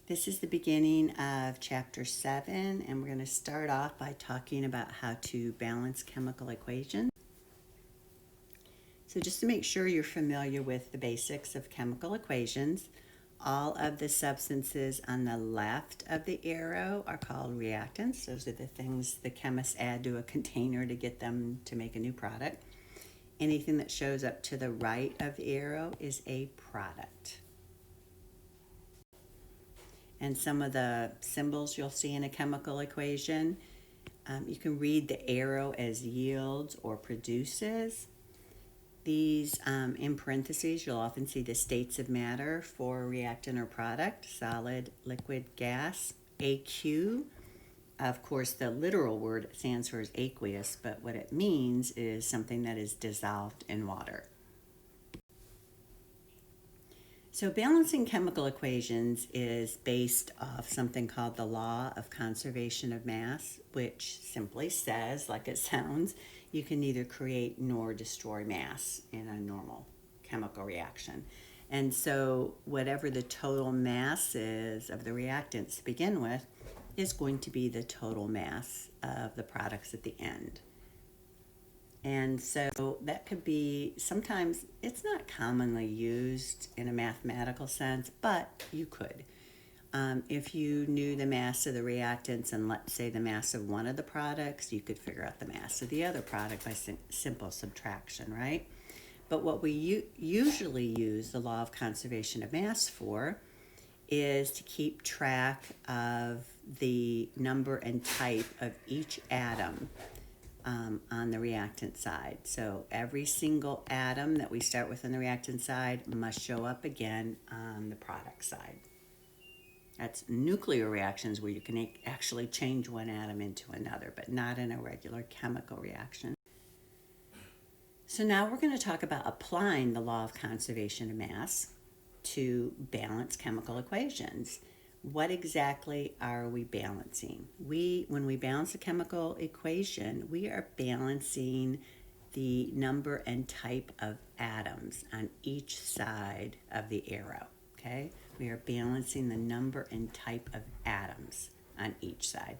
This is the beginning of chapter 7, and we're going to start off by talking about how to balance chemical equations. So just to make sure you're familiar with the basics of chemical equations, all of the substances on the left of the arrow are called reactants. Those are the things the chemists add to a container to get them to make a new product. Anything that shows up to the right of the arrow is a product. And some of the symbols you'll see in a chemical equation, you can read the arrow as yields or produces. These, in parentheses, you'll often see the states of matter for reactant or product: solid, liquid, gas. AQ, of course, the literal word stands for is aqueous, but what it means is something that is dissolved in water. So balancing chemical equations is based off something called the law of conservation of mass, which simply says, like it sounds, you can neither create nor destroy mass in a normal chemical reaction. And so whatever the total mass is of the reactants to begin with is going to be the total mass of the products at the end. And so that could be, sometimes it's not commonly used in a mathematical sense, but you could. If you knew the mass of the reactants and let's say the mass of one of the products, you could figure out the mass of the other product by simple subtraction, right? But what we usually use the law of conservation of mass for is to keep track of the number and type of each atom on the reactant side. So every single atom that we start with on the reactant side must show up again on the product side. That's nuclear reactions where you can actually change one atom into another, but not in a regular chemical reaction. So now we're going to talk about applying the law of conservation of mass to balance chemical equations. What exactly are we balancing? When we balance a chemical equation, we are balancing the number and type of atoms on each side of the arrow, okay? We are balancing the number and type of atoms on each side.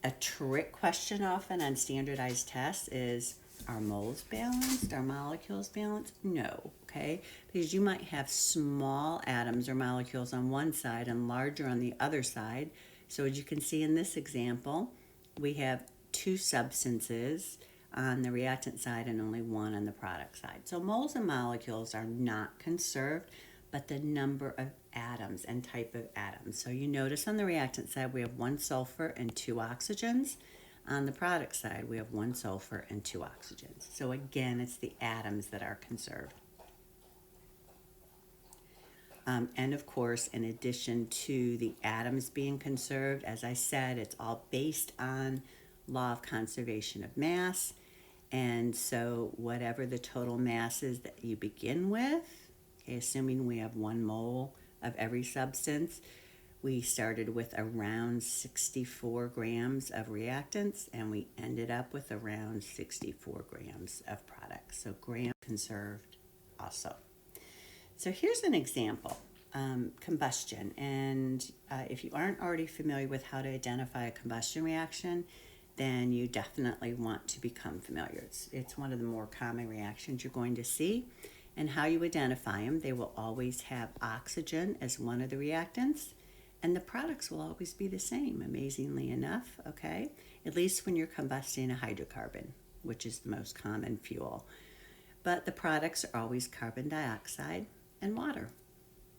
A trick question often on standardized tests is, are moles balanced? Are molecules balanced? No, okay? Because you might have small atoms or molecules on one side and larger on the other side. So as you can see in this example, we have two substances on the reactant side and only one on the product side. So moles and molecules are not conserved, but the number of atoms and type of atoms. So you notice on the reactant side, we have one sulfur and two oxygens. On the product side, we have one sulfur and two oxygens. So again, it's the atoms that are conserved. And of course, in addition to the atoms being conserved, as I said, it's all based on law of conservation of mass. And so whatever the total mass is that you begin with, okay, assuming we have 1 mole of every substance, we started with around 64 grams of reactants, and we ended up with around 64 grams of products. So gram conserved also. So here's an example, combustion. And if you aren't already familiar with how to identify a combustion reaction, then you definitely want to become familiar. It's one of the more common reactions you're going to see. And how you identify them, they will always have oxygen as one of the reactants. And the products will always be the same, amazingly enough, okay? At least when you're combusting a hydrocarbon, which is the most common fuel. But the products are always carbon dioxide and water.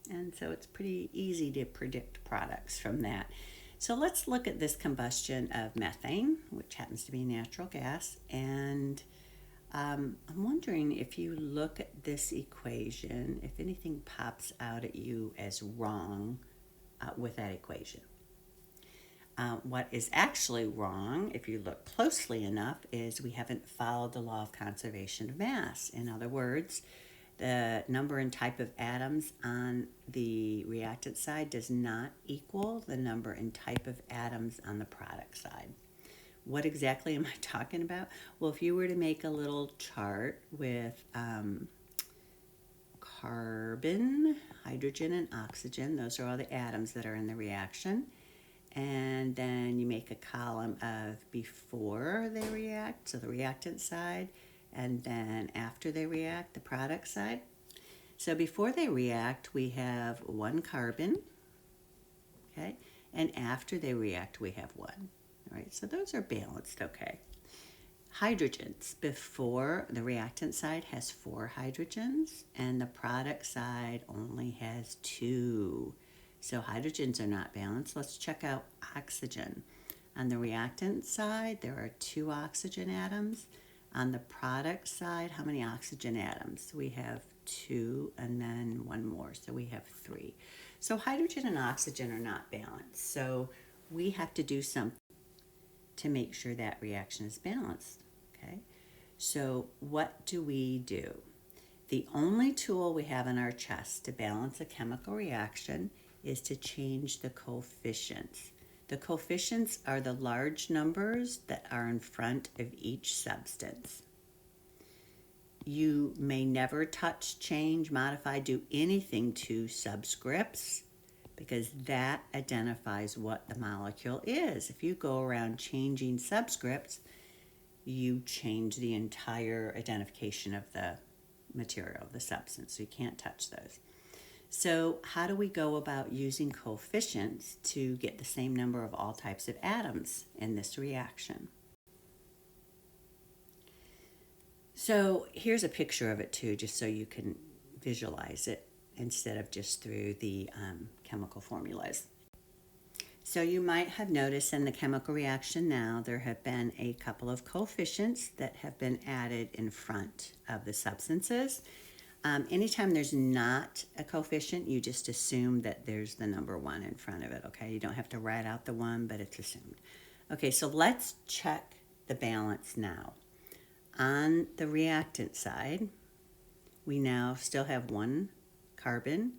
And so it's pretty easy to predict products from that. So let's look at this combustion of methane, which happens to be natural gas. And I'm wondering if you look at this equation, if anything pops out at you as wrong with that equation. What is actually wrong, if you look closely enough, is we haven't followed the law of conservation of mass. In other words, the number and type of atoms on the reactant side does not equal the number and type of atoms on the product side. What exactly am I talking about? Well, if you were to make a little chart with carbon, hydrogen, and oxygen. Those are all the atoms that are in the reaction. And then you make a column of before they react, so the reactant side, and then after they react, the product side. So before they react, we have one carbon, okay? And after they react, we have one. All right, so those are balanced, okay? Hydrogens, before the reactant side has 4 hydrogens, and the product side only has 2. So hydrogens are not balanced. Let's check out oxygen. On the reactant side, there are 2 oxygen atoms. On the product side, how many oxygen atoms? We have 2 and then 1 more, so we have 3. So hydrogen and oxygen are not balanced. So we have to do something to make sure that reaction is balanced, okay? So what do we do? The only tool we have in our chest to balance a chemical reaction is to change the coefficients. The coefficients are the large numbers that are in front of each substance. You may never touch, change, modify, do anything to subscripts because that identifies what the molecule is. If you go around changing subscripts, you change the entire identification of the material, the substance, so you can't touch those. So how do we go about using coefficients to get the same number of all types of atoms in this reaction? So here's a picture of it too, just so you can visualize it instead of just through the chemical formulas. So you might have noticed in the chemical reaction now, there have been a couple of coefficients that have been added in front of the substances. Anytime there's not a coefficient, you just assume that there's the number 1 in front of it, okay? You don't have to write out the 1, but it's assumed. Okay, so let's check the balance now. On the reactant side, we now still have 1 carbon.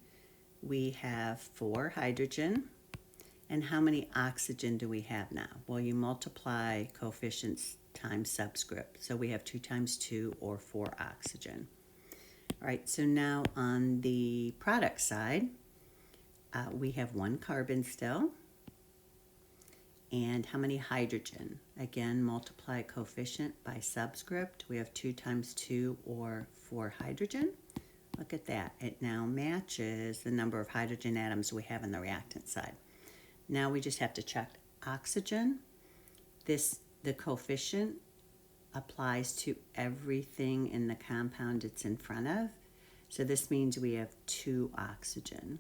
We have 4 hydrogen. And how many oxygen do we have now? Well, you multiply coefficients times subscript. So we have 2 times 2 or 4 oxygen. All right, so now on the product side, we have 1 carbon still. And how many hydrogen? Again, multiply coefficient by subscript. We have 2 times 2 or 4 hydrogen. Look at that. It now matches the number of hydrogen atoms we have on the reactant side. Now we just have to check oxygen. The coefficient applies to everything in the compound it's in front of. So this means we have 2 oxygen.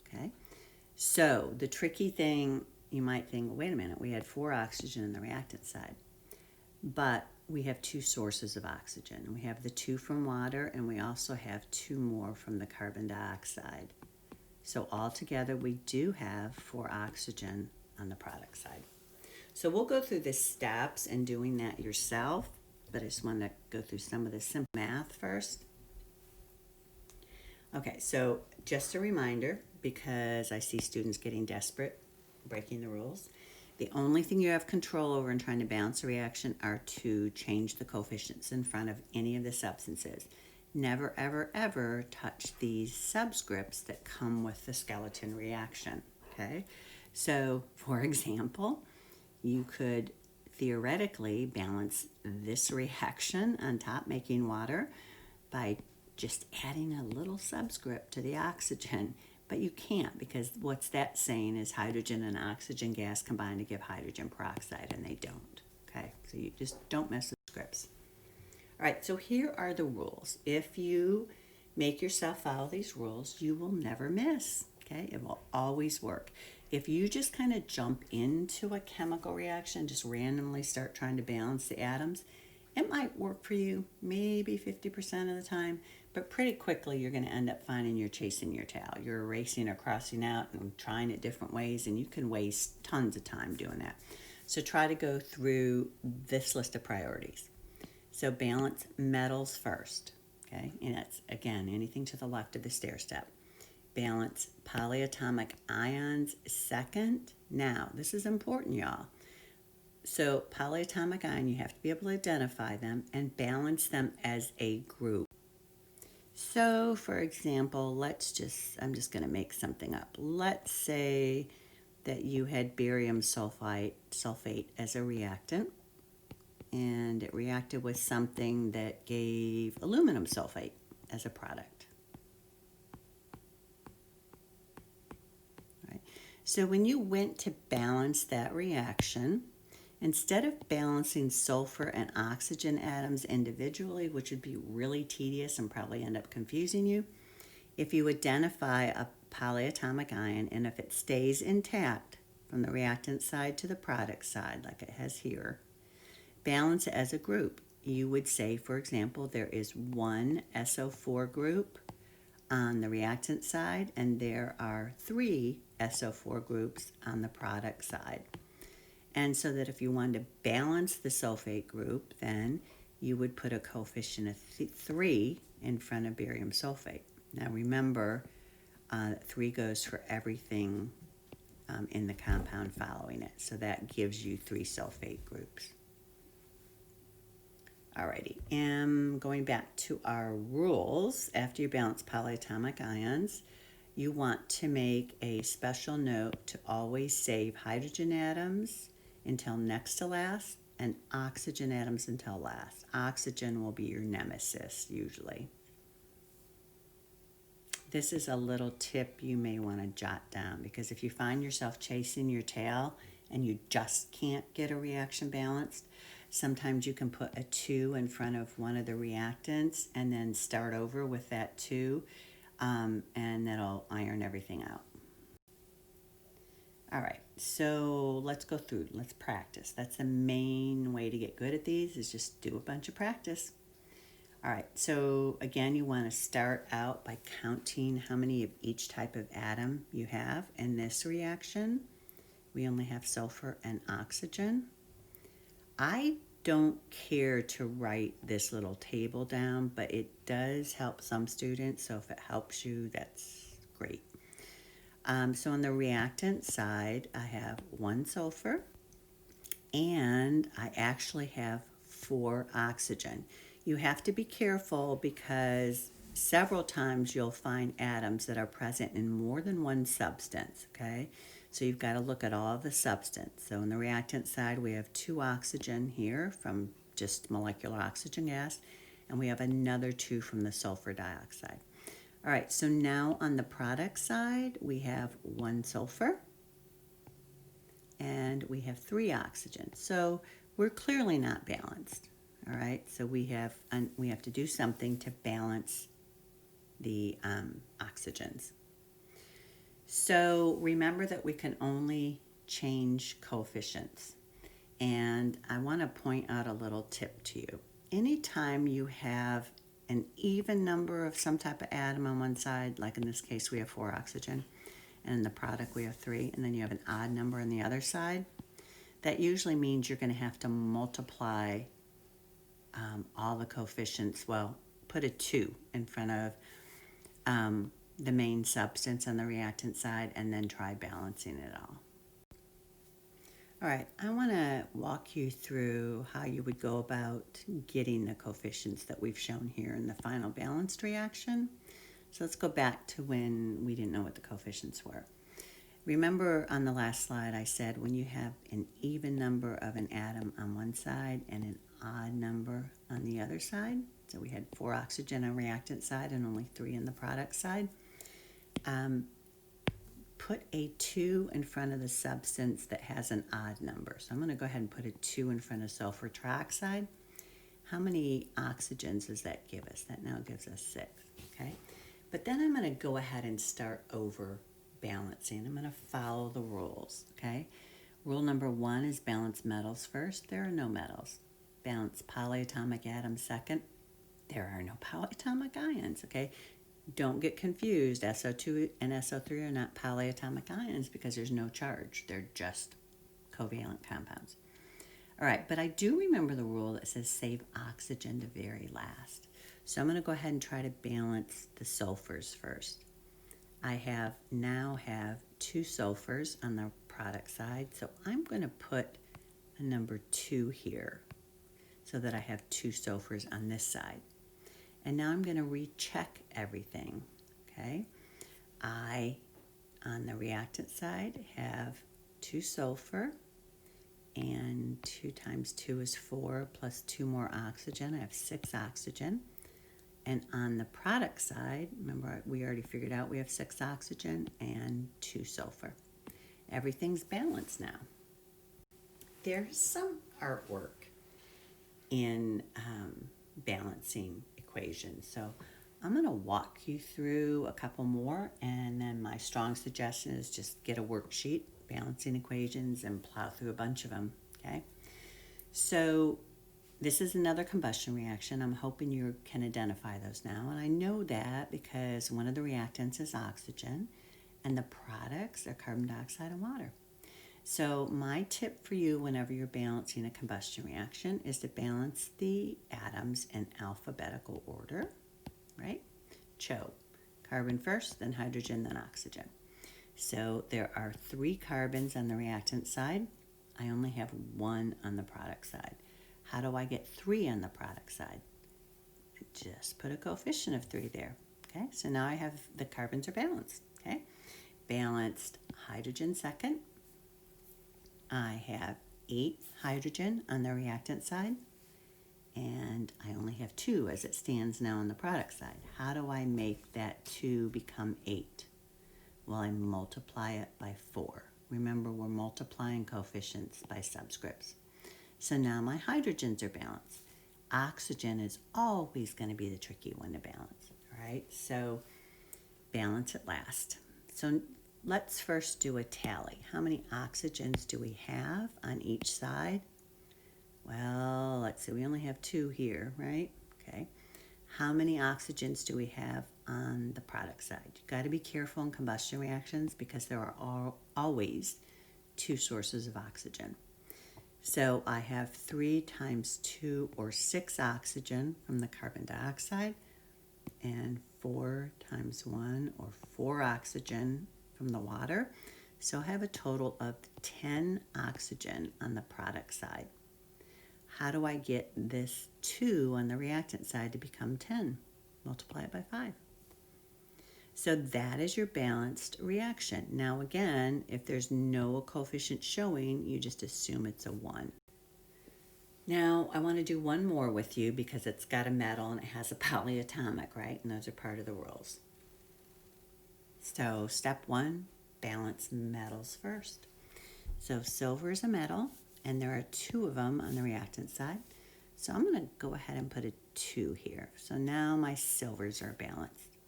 Okay, so the tricky thing, you might think, wait a minute, we had 4 oxygen in the reactant side, but we have 2 sources of oxygen. We have the 2 from water, and we also have 2 more from the carbon dioxide. So altogether, we do have 4 oxygen on the product side. So we'll go through the steps and doing that yourself, but I just want to go through some of the simple math first. Okay, so just a reminder, because I see students getting desperate, breaking the rules. The only thing you have control over in trying to balance a reaction are to change the coefficients in front of any of the substances. Never, ever, ever touch these subscripts that come with the skeleton reaction, okay? So, for example, you could theoretically balance this reaction on top, making water, by just adding a little subscript to the oxygen. But you can't, because what's that saying is hydrogen and oxygen gas combine to give hydrogen peroxide, and they don't, okay? So you just don't mess with scripts. All right, so here are the rules. If you make yourself follow these rules, you will never miss, okay? It will always work. If you just kind of jump into a chemical reaction, just randomly start trying to balance the atoms, it might work for you maybe 50% of the time, but pretty quickly you're going to end up finding you're chasing your tail. You're erasing or crossing out and trying it different ways, and you can waste tons of time doing that. So try to go through this list of priorities. So balance metals first, okay? And that's, again, anything to the left of the stair step. Balance polyatomic ions second. Now, this is important, y'all. So polyatomic ion, you have to be able to identify them and balance them as a group. So for example, I'm just going to make something up. Let's say that you had barium sulfate as a reactant, and it reacted with something that gave aluminum sulfate as a product. Right. So when you went to balance that reaction, instead of balancing sulfur and oxygen atoms individually, which would be really tedious and probably end up confusing you, if you identify a polyatomic ion and if it stays intact from the reactant side to the product side, like it has here, balance it as a group. You would say, for example, there is one SO4 group on the reactant side, and there are 3 SO4 groups on the product side. And so that if you wanted to balance the sulfate group, then you would put a coefficient of 3 in front of barium sulfate. Now remember, 3 goes for everything in the compound following it. So that gives you 3 sulfate groups. Alrighty, and going back to our rules, after you balance polyatomic ions, you want to make a special note to always save hydrogen atoms until next to last and oxygen atoms until last. Oxygen will be your nemesis usually. This is a little tip you may want to jot down, because if you find yourself chasing your tail and you just can't get a reaction balanced, sometimes you can put a 2 in front of one of the reactants and then start over with that 2, and that'll iron everything out. All right, so let's go through, let's practice. That's the main way to get good at these, is just do a bunch of practice. All right, so again, you want to start out by counting how many of each type of atom you have. In this reaction, we only have sulfur and oxygen. I don't care to write this little table down, but it does help some students, so if it helps you, that's great. So on the reactant side, I have 1 sulfur, and I actually have 4 oxygen. You have to be careful because several times you'll find atoms that are present in more than one substance, okay? So you've got to look at all of the substance. So on the reactant side, we have 2 oxygen here from just molecular oxygen gas, and we have another 2 from the sulfur dioxide. All right, so now on the product side, we have 1 sulfur, and we have 3 oxygen. So we're clearly not balanced. All right, so we have to do something to balance the oxygens. So remember that we can only change coefficients. And I want to point out a little tip to you. Anytime you have an even number of some type of atom on one side, like in this case we have 4 oxygen, and in the product we have 3, and then you have an odd number on the other side, that usually means you're going to have to multiply all the coefficients. Well, put a 2 in front of the main substance on the reactant side, and then try balancing it all. All right, I want to walk you through how you would go about getting the coefficients that we've shown here in the final balanced reaction. So let's go back to when we didn't know what the coefficients were. Remember on the last slide I said when you have an even number of an atom on one side and an odd number on the other side, so we had 4 oxygen on reactant side and only 3 on the product side, put a 2 in front of the substance that has an odd number. So I'm going to go ahead and put a 2 in front of sulfur trioxide. How many oxygens does that give us? That now gives us 6, okay? But then I'm going to go ahead and start over balancing. I'm going to follow the rules, okay? Rule number 1 is balance metals first. There are no metals. Balance polyatomic atoms second. There are no polyatomic ions, okay? Don't get confused. SO2 and SO3 are not polyatomic ions because there's no charge. They're just covalent compounds. All right, but I do remember the rule that says save oxygen to very last. So I'm going to go ahead and try to balance the sulfurs first. I now have 2 sulfurs on the product side, so I'm going to put a number 2 here so that I have 2 sulfurs on this side. And now I'm going to recheck everything, okay? I, on the reactant side, have 2 sulfur, and 2 times 2 is 4, plus 2 more oxygen. I have 6 oxygen. And on the product side, remember we already figured out we have 6 oxygen and 2 sulfur. Everything's balanced now. There's some artwork in balancing equations. So I'm going to walk you through a couple more, and then my strong suggestion is just get a worksheet, balancing equations, and plow through a bunch of them, okay? So this is another combustion reaction. I'm hoping you can identify those now, and I know that because one of the reactants is oxygen, and the products are carbon dioxide and water. So my tip for you whenever you're balancing a combustion reaction is to balance the atoms in alphabetical order, right? CHO, carbon first, then hydrogen, then oxygen. So there are 3 carbons on the reactant side. I only have 1 on the product side. How do I get 3 on the product side? Just put a coefficient of 3 there, okay? So now I have the carbons are balanced, okay? Balanced hydrogen second. I have 8 hydrogen on the reactant side, and I only have 2 as it stands now on the product side. How do I make that 2 become 8? Well, I multiply it by 4. Remember, we're multiplying coefficients by subscripts. So now my hydrogens are balanced. Oxygen is always going to be the tricky one to balance, all right? So balance at last. So let's first do a tally. How many oxygens do we have on each side? Well, let's see, we only have 2 here, right? Okay. How many oxygens do we have on the product side? You've got to be careful in combustion reactions because there are always 2 sources of oxygen. So I have 3 times 2 or 6 oxygen from the carbon dioxide, and 4 times 1 or 4 oxygen from the water. So I have a total of 10 oxygen on the product side. How do I get this 2 on the reactant side to become 10? Multiply it by 5. So that is your balanced reaction. Now again, if there's no coefficient showing, you just assume it's a 1. Now I want to do one more with you because it's got a metal and it has a polyatomic, right? And those are part of the rules. So step 1, balance metals first. So silver is a metal, and there are 2 of them on the reactant side. So I'm going to go ahead and put a 2 here. So now my silvers are balanced.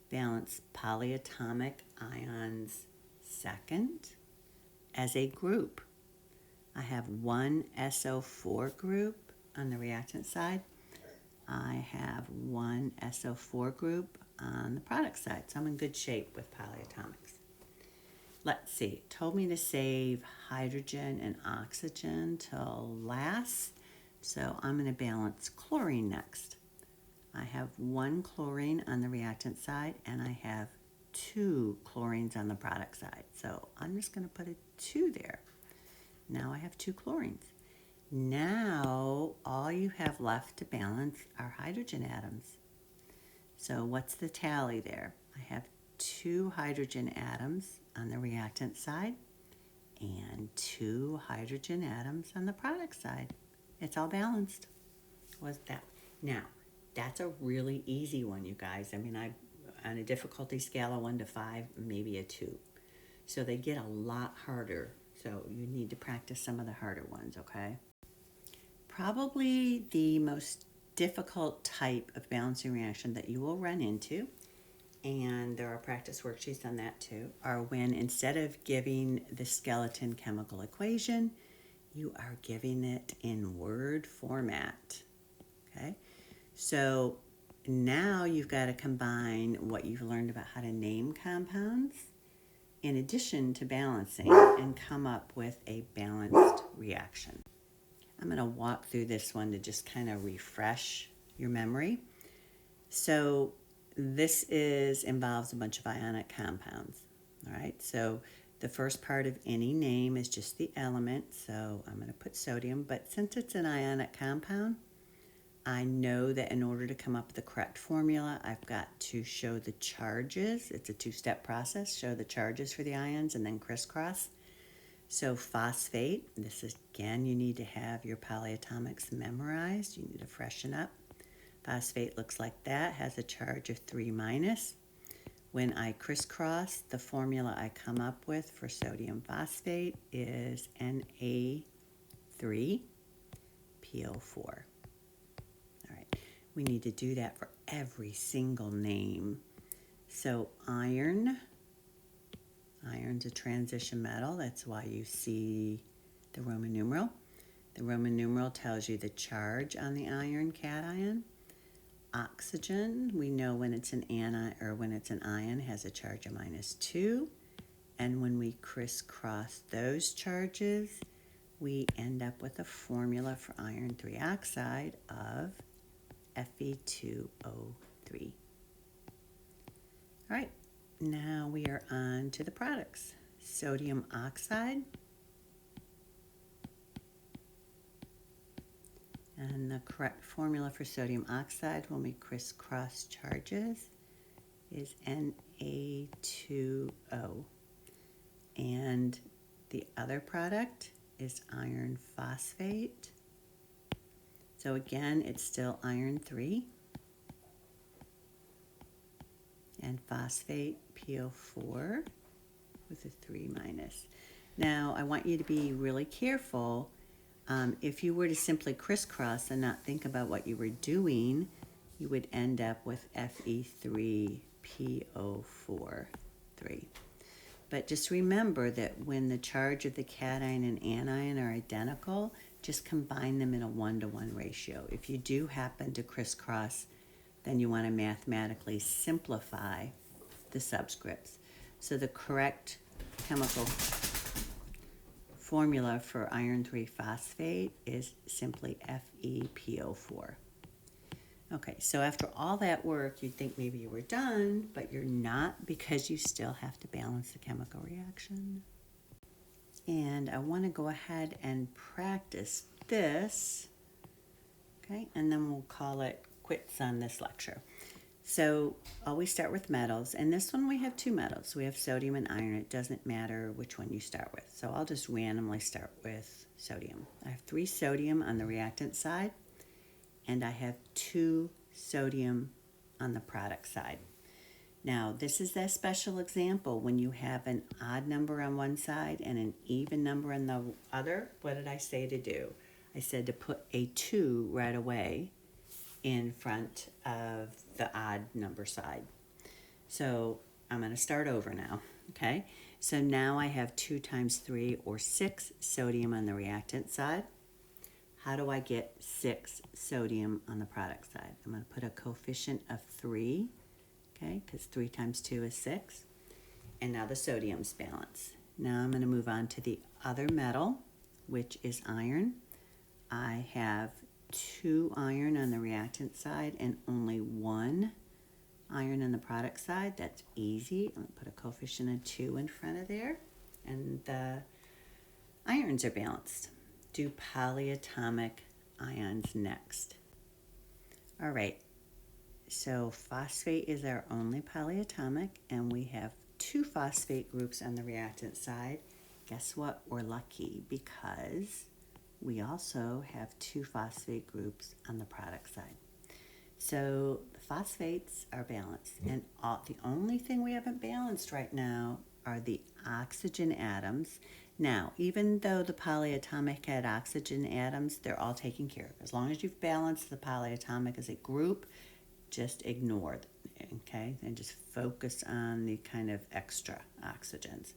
Balance polyatomic ions second as a group. I have 1 SO4 group on the reactant side. I have 1 SO4 group on the product side. So I'm in good shape with polyatomics. Let's see, it told me to save hydrogen and oxygen till last. So I'm going to balance chlorine next. I have 1 chlorine on the reactant side, and I have 2 chlorines on the product side. So I'm just going to put a 2 there. Now I have 2 chlorines. Now all you have left to balance are hydrogen atoms. So what's the tally there? I have 2 hydrogen atoms on the reactant side and 2 hydrogen atoms on the product side. It's all balanced. What's that? Now, that's a really easy one, you guys. I mean, on a difficulty scale of 1 to 5, maybe a 2. So they get a lot harder. So you need to practice some of the harder ones, okay? Probably the most difficult type of balancing reaction that you will run into, and there are practice worksheets on that too, are when instead of giving the skeleton chemical equation, you are giving it in word format, okay? So now you've got to combine what you've learned about how to name compounds in addition to balancing and come up with a balanced reaction. I'm going to walk through this one to just kind of refresh your memory. So this involves a bunch of ionic compounds, all right? So The first part of any name is just the element, so I'm going to put sodium, but since it's an ionic compound, I know that in order to come up with the correct formula, I've got to show the charges. It's a two-step process. Show the charges for the ions and then crisscross. So phosphate, this is, again, you need to have your polyatomics memorized. You need to freshen up. Phosphate looks like that, has a charge of 3 minus. When I crisscross, the formula I come up with for sodium phosphate is Na3PO4. We need to do that for every single name. So iron's a transition metal. That's why you see the Roman numeral. The Roman numeral tells you the charge on the iron cation. Oxygen, we know when it's an anion or when it's an ion, has a charge of -2. And when we crisscross those charges, we end up with a formula for iron 3 oxide of Fe2O3. All right, now we are on to the products. Sodium oxide. And the correct formula for sodium oxide when we crisscross charges is Na2O. And the other product is iron phosphate. So again, it's still iron 3 and phosphate PO4 with a 3 minus. Now, I want you to be really careful. If you were to simply crisscross and not think about what you were doing, you would end up with Fe3PO4 3. But just remember that when the charge of the cation and anion are identical, just combine them in a 1-to-1 ratio. If you do happen to crisscross, then you want to mathematically simplify the subscripts. So the correct chemical formula for iron 3 phosphate is simply FePO4. Okay, so after all that work, you'd think maybe you were done, but you're not, because you still have to balance the chemical reaction. And I want to go ahead and practice this, okay, and then we'll call it quits on this lecture. So always start with metals, and this one we have 2 metals. We have sodium and iron. It doesn't matter which one you start with. So I'll just randomly start with sodium. I have 3 sodium on the reactant side, and I have 2 sodium on the product side. Now, this is that special example when you have an odd number on one side and an even number on the other. What did I say to do? I said to put a 2 right away in front of the odd number side. So I'm going to start over now, okay? So now I have 2 times 3, or 6 sodium on the reactant side. How do I get 6 sodium on the product side? I'm going to put a coefficient of 3, okay, because 3 times 2 is 6. And now the sodium's balanced. Now I'm going to move on to the other metal, which is iron. I have 2 iron on the reactant side and only 1 iron on the product side. That's easy. I'm going to put a coefficient of 2 in front of there. And the irons are balanced. Do polyatomic ions next. All right, so phosphate is our only polyatomic, and we have 2 phosphate groups on the reactant side. Guess what? We're lucky because we also have 2 phosphate groups on the product side. So the phosphates are balanced, and the only thing we haven't balanced right now are the oxygen atoms. Now, even though the polyatomic had oxygen atoms, they're all taken care of. As long as you've balanced the polyatomic as a group, just ignore them, okay? And just focus on the kind of extra oxygens.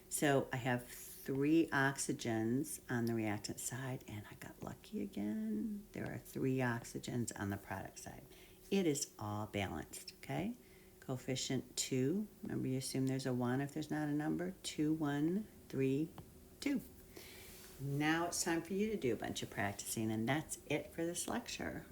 So I have 3 oxygens on the reactant side, and I got lucky again. There are 3 oxygens on the product side. It is all balanced, okay? Coefficient 2. Remember, you assume there's a 1 if there's not a number. 2, 1, 3, 2. Now it's time for you to do a bunch of practicing, and that's it for this lecture.